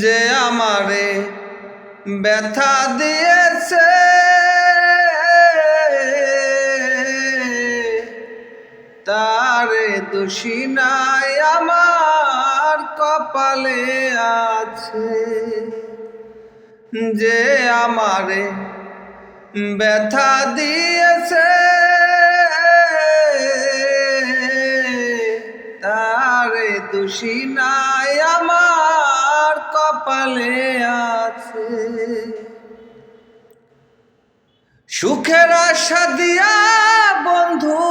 যে আমারে ব্যথা দিয়েছে তারে দোষী নাই আমার কপালে আছে। যে আমারে ব্যথা দিয়েছে তারে দোষী নাই আমার কপালে আছে। সুখের আশা দিয়া বন্ধু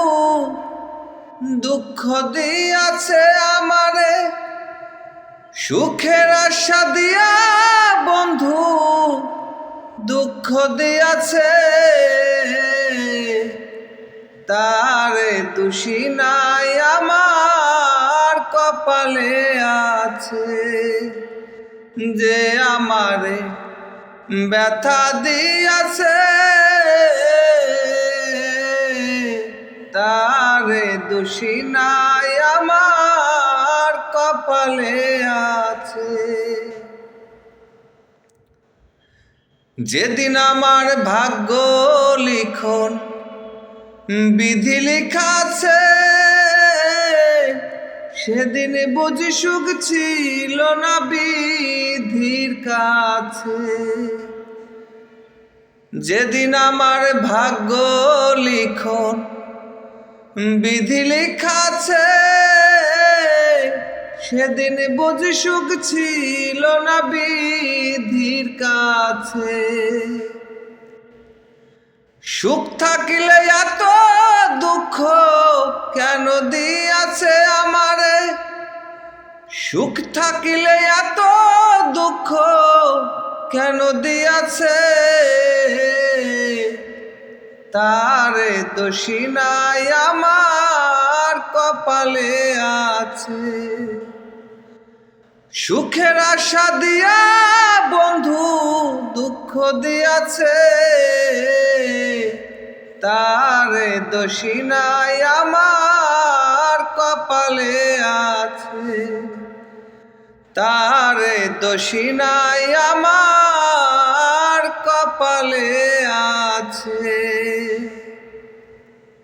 দুঃখ দিয়াছে আমারে। সুখের আশা দিয়া বন্ধু দুঃখ দিয়াছে তারে দোষী নাই আমার কপালে আছে। যে আমারে ব্যথা দিয়াছে তারে দোষী নাই আমার কপালে আছে। যেদিন আমার ভাগ্য লিখন বিধি লেখা আছে সেদিন বুঝি সুখ ছিল না বিধির কাছে। যেদিন আমার ভাগ্য লিখন বিধি লেখা আছে সেদিন বুঝি সুখ ছিল না বিধির কাছে। সুখ থাকিলে এত দুঃখ কেন দিয়াছে আমারে। সুখ থাকিলে এত দুঃখ কেন দিয়াছে তারে দোষী নাই আমার কপালে আছে। সুখের আশা দিয়া বন্ধু দুঃখ দিয়াছে তারে দোষী নাই আমার কপালে আছে। তারে দোষী নাই আমার কপালে আছে।